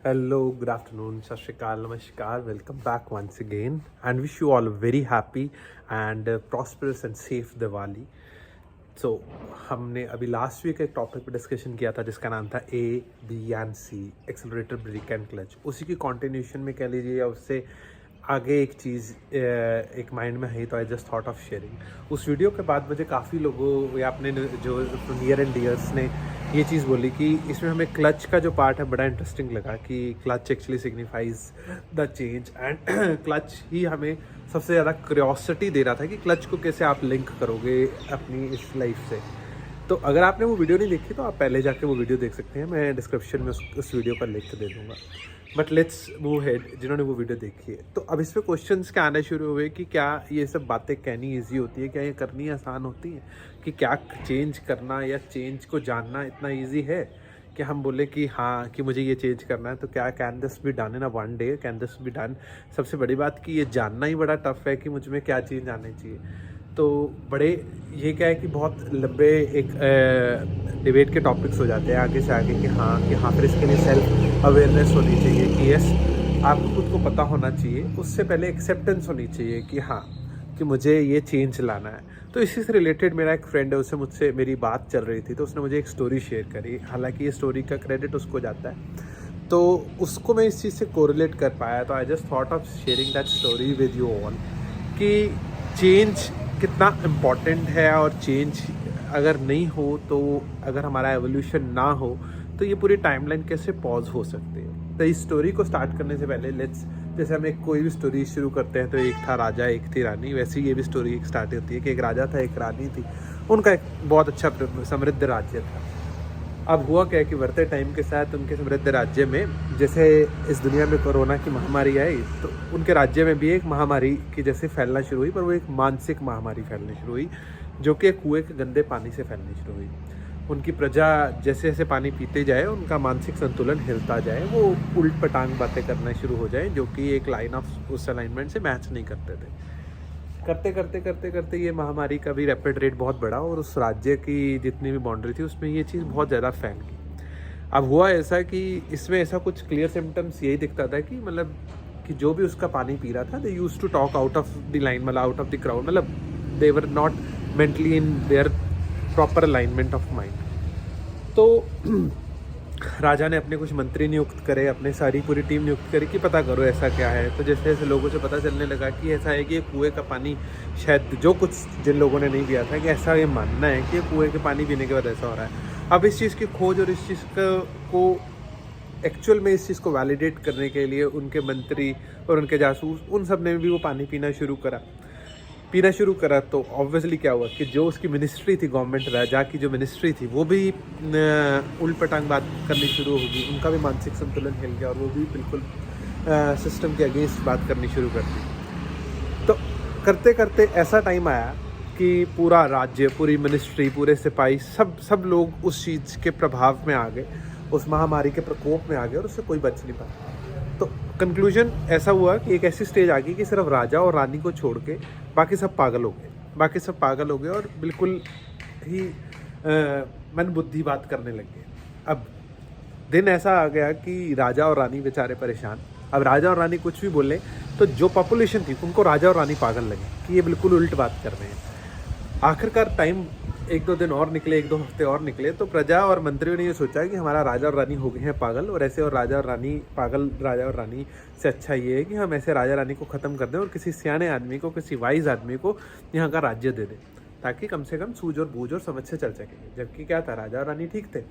Hello, good afternoon, Sat Shri Akal, Namaskar. Welcome back once again, and wish you all a very happy and prosperous and safe Diwali. So, हमने अभी last week एक topic पे discussion किया था जिसका नाम था ABNC, accelerator, brake and clutch. उसी की कंटिन्यूशन में कह लीजिए या उससे आगे एक चीज़ एक माइंड में है, तो I just thought of sharing. उस वीडियो के बाद मुझे काफ़ी लोगों या अपने जो नियर एंड डियर्स ने ये चीज़ बोली कि इसमें हमें क्लच का जो पार्ट है बड़ा इंटरेस्टिंग लगा कि clutch actually signifies the change and clutch ही हमें सबसे ज़्यादा क्यूरियोसिटी दे रहा था कि क्लच को कैसे आप लिंक करोगे अपनी इस लाइफ से। तो अगर आपने वो वीडियो नहीं देखी तो आप पहले जाके वो वीडियो देख सकते हैं, मैं डिस्क्रिप्शन में उस वीडियो का लिंक दे दूँगा। बट लेट्स मूव हेड, जिन्होंने वो वीडियो देखी है। तो अब इस पर क्वेश्चंस क्या आने शुरू हुए कि क्या ये सब बातें कहनी ईजी होती है, क्या ये करनी आसान होती है, कि क्या चेंज करना या चेंज को जानना इतना ईजी है कि हम बोले कि हाँ कि मुझे ये चेंज करना है तो क्या can this be done in a one day, can this be done. सबसे बड़ी बात कि ये जानना ही बड़ा टफ है कि मुझ में क्या चेंज आने चाहिए। तो बड़े ये क्या है कि बहुत लंबे एक डिबेट के टॉपिक्स हो जाते हैं आगे से आगे कि हाँ फिर इसके लिए सेल्फ अवेयरनेस होनी चाहिए कि यस आपको खुद को पता होना चाहिए। उससे पहले एक्सेप्टेंस होनी चाहिए कि हाँ कि मुझे ये चेंज लाना है। तो इसी से रिलेटेड मेरा एक फ्रेंड है, उससे मुझसे मेरी बात चल रही थी तो उसने मुझे एक स्टोरी शेयर करी। हालांकि ये स्टोरी का क्रेडिट उसको जाता है, तो उसको मैं इस चीज़ से कोरिलेट कर पाया। तो I just thought of sharing that story with you all कि चेंज कितना इम्पॉर्टेंट है, और चेंज अगर नहीं हो तो अगर हमारा एवोल्यूशन ना हो तो ये पूरी टाइमलाइन कैसे पॉज हो सकती है। तो इस स्टोरी को स्टार्ट करने से पहले लेट्स, जैसे हम एक कोई भी स्टोरी शुरू करते हैं तो एक था राजा एक थी रानी, वैसे ही ये भी स्टोरी एक स्टार्ट होती है कि एक राजा था एक रानी थी, उनका एक बहुत अच्छा समृद्ध राज्य था। अब हुआ क्या कि बढ़ते टाइम के साथ उनके समृद्ध राज्य में, जैसे इस दुनिया में कोरोना की महामारी आई तो उनके राज्य में भी एक महामारी की जैसे फैलना शुरू हुई, पर वो एक मानसिक महामारी फैलनी शुरू हुई जो कि कुएं के गंदे पानी से फैलनी शुरू हुई। उनकी प्रजा जैसे जैसे पानी पीते जाए उनका मानसिक संतुलन हिलता जाए, वो उल्ट पटांग बातें करना शुरू हो जाए जो कि एक लाइन ऑफ उस अलाइनमेंट से मैच नहीं करते थे। करते करते करते करते ये महामारी का भी रैपिड रेट बहुत बढ़ा और उस राज्य की जितनी भी बाउंड्री थी उसमें ये चीज़ बहुत ज़्यादा फैल गई। अब हुआ ऐसा कि इसमें ऐसा कुछ क्लियर सिम्टम्स यही दिखता था कि मतलब कि जो भी उसका पानी पी रहा था they use to talk out of the line, मतलब आउट ऑफ द क्राउड, मतलब they were not mentally in their proper alignment of mind. तो राजा ने अपने कुछ मंत्री नियुक्त करे, अपने सारी पूरी टीम नियुक्त करी कि पता करो ऐसा क्या है। तो जैसे जैसे लोगों से पता चलने लगा कि ऐसा है कि ये कुएं का पानी, शायद जो कुछ जिन लोगों ने नहीं पिया था कि ऐसा ये मानना है कि कुएं के पानी पीने के बाद ऐसा हो रहा है। अब इस चीज़ की खोज और इस चीज़ को एक्चुअल में इस चीज़ को वैलिडेट करने के लिए उनके मंत्री और उनके जासूस उन सब ने भी वो पानी पीना शुरू करा। तो ऑब्वियसली क्या हुआ कि जो उसकी मिनिस्ट्री थी, गवर्नमेंट राजा की जो मिनिस्ट्री थी, वो भी उल्ट पटांग बात करनी शुरू होगी। उनका भी मानसिक संतुलन हिल गया और वो भी बिल्कुल सिस्टम के अगेंस्ट बात करनी शुरू कर दी। तो करते करते ऐसा टाइम आया कि पूरा राज्य, पूरी मिनिस्ट्री, पूरे सिपाही, सब लोग उस चीज़ के प्रभाव में आ गए, उस महामारी के प्रकोप में आ गए और उससे कोई बच नहीं पाया। तो कंक्लूजन ऐसा हुआ कि एक ऐसी स्टेज आ गई कि सिर्फ राजा और रानी को छोड़ के बाकी सब पागल हो गए और बिल्कुल ही मन बुद्धि बात करने लग गए। अब दिन ऐसा आ गया कि राजा और रानी बेचारे परेशान। अब राजा और रानी कुछ भी बोले तो जो पॉपुलेशन थी उनको राजा और रानी पागल लगे कि ये बिल्कुल उल्ट बात कर रहे हैं। आखिरकार टाइम 1-2 दिन और निकले, 1-2 हफ्ते और निकले, तो प्रजा और मंत्रियों ने ये सोचा कि हमारा राजा और रानी हो गए हैं पागल, और ऐसे और राजा और रानी से अच्छा ये है कि हम ऐसे राजा रानी को ख़त्म कर दें और किसी सियाने आदमी को, किसी वाइज आदमी को यहाँ का राज्य दे दें, ताकि कम से कम सूझ और बूझ और समझ से चल सके। जबकि क्या था, राजा और रानी ठीक थे।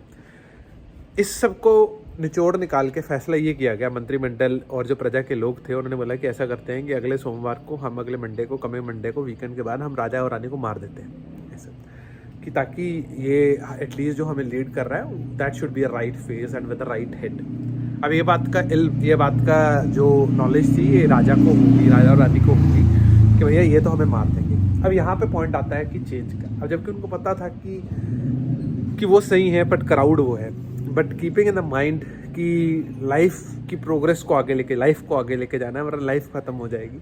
इस सब को निचोड़ निकाल के फैसला ये किया गया, मंत्रिमंडल और जो प्रजा के लोग थे उन्होंने बोला कि ऐसा करते हैं कि अगले सोमवार को हम, अगले मंडे को, कमिंग मंडे को, वीकेंड के बाद हम राजा और रानी को मार देते हैं, ऐसा कि ताकि ये एटलीस्ट जो हमें लीड कर रहा है that should be a right face and with the write head. अब ये बात का जो नॉलेज थी ये राजा को होगी, राजा और रानी को होगी कि भैया ये तो हमें मार देंगे। अब यहाँ पे पॉइंट आता है कि चेंज का। अब जबकि उनको पता था कि वो सही है बट क्राउड वो है, but keeping in the mind कि लाइफ की प्रोग्रेस को आगे लेके, लाइफ को आगे लेके जाना है वरना लाइफ खत्म हो जाएगी।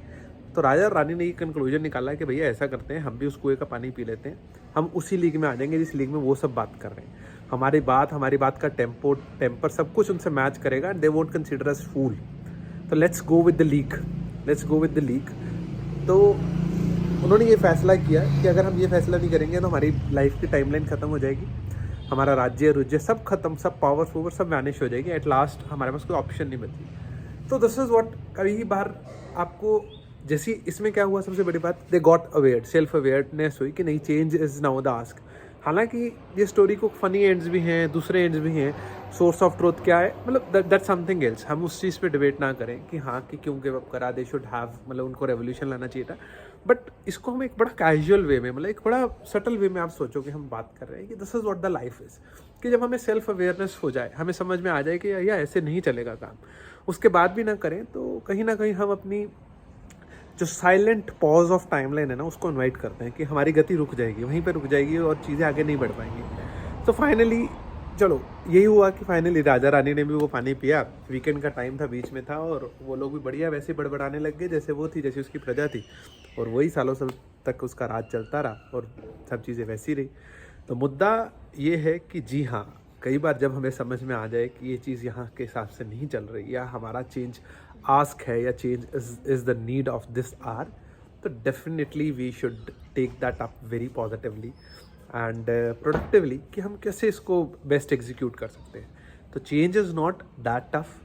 तो राजा और रानी ने ये कंक्लूजन निकाला कि भैया ऐसा करते हैं, हम भी उस कुएं का पानी पी लेते हैं, हम उसी लीग में आ जाएंगे जिस लीग में वो सब बात कर रहे हैं। हमारी बात का टेम्पर सब कुछ उनसे मैच करेगा एंड दे वोंट कंसिडर अस फूल। तो let's go with the leak. तो उन्होंने ये फैसला किया कि अगर हम ये फैसला नहीं करेंगे तो हमारी लाइफ की टाइमलाइन ख़त्म हो जाएगी, हमारा राज्य सब खत्म, सब पावर सब वैनिश हो जाएगी। एट लास्ट हमारे पास कोई ऑप्शन नहीं बची। तो दिस इज़ व्हाट कभी बार आपको जैसी इसमें क्या हुआ, सबसे बड़ी बात, they got aware, self awareness हुई कि नहीं, change is now the ask. हालांकि ये स्टोरी को फनी एंड्स भी हैं, दूसरे एंड्स भी हैं, सोर्स ऑफ ट्रूथ क्या है, मतलब दैट समथिंग एल्स। हम उस चीज़ पे डिबेट ना करें कि हाँ कि क्यों गिव अप करा, दे शुड हैव, मतलब उनको रेवोल्यूशन लाना चाहिए था। बट इसको हम एक बड़ा कैजुअल वे में, मतलब एक बड़ा सटल वे में आप सोचो कि हम बात कर रहे हैं कि this is what the life is. कि जब हमें सेल्फ अवेयरनेस हो जाए, हमें समझ में आ जाए कि या ऐसे नहीं चलेगा काम, उसके बाद भी ना करें, तो कहीं ना कहीं हम अपनी जो साइलेंट पॉज ऑफ टाइमलाइन है ना, उसको इनवाइट करते हैं कि हमारी गति रुक जाएगी, वहीं पे रुक जाएगी और चीज़ें आगे नहीं बढ़ पाएंगी। तो फाइनली चलो यही हुआ कि फाइनली राजा रानी ने भी वो पानी पिया। वीकेंड का टाइम था, बीच में था, और वो लोग भी बढ़िया वैसे बड़बड़ाने लग गए जैसे वो थी, जैसी उसकी प्रजा थी, और वही सालों साल तक उसका राज चलता रहा और सब चीज़ें वैसी रही। तो मुद्दा ये है कि जी हाँ, कई बार जब हमें समझ में आ जाए कि ये चीज़ यहाँ के हिसाब से नहीं चल रही, या हमारा चेंज आस्क है, या change is the need of this hour, तो definitely we should take that up very positively and productively कि हम कैसे इसको बेस्ट एग्जीक्यूट कर सकते हैं। तो change is not that tough.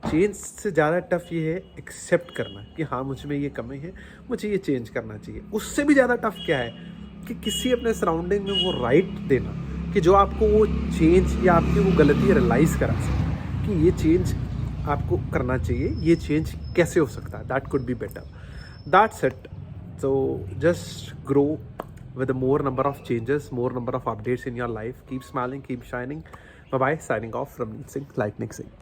Change से ज़्यादा टफ ये है एक्सेप्ट करना कि हाँ मुझ में ये कमी है, मुझे ये चेंज करना चाहिए। उससे भी ज़्यादा टफ क्या है कि किसी अपने सराउंडिंग में वो राइट देना कि जो आपको वो चेंज या आपकी वो गलती रियलाइज़ करा सके कि ये चेंज आपको करना चाहिए, ये चेंज कैसे हो सकता है, that could be better, that's it. So just grow with a more number of changes, more number of updates in your life. Keep smiling, keep shining. Bye bye. Signing off from Neet Singh, Lightning Singh.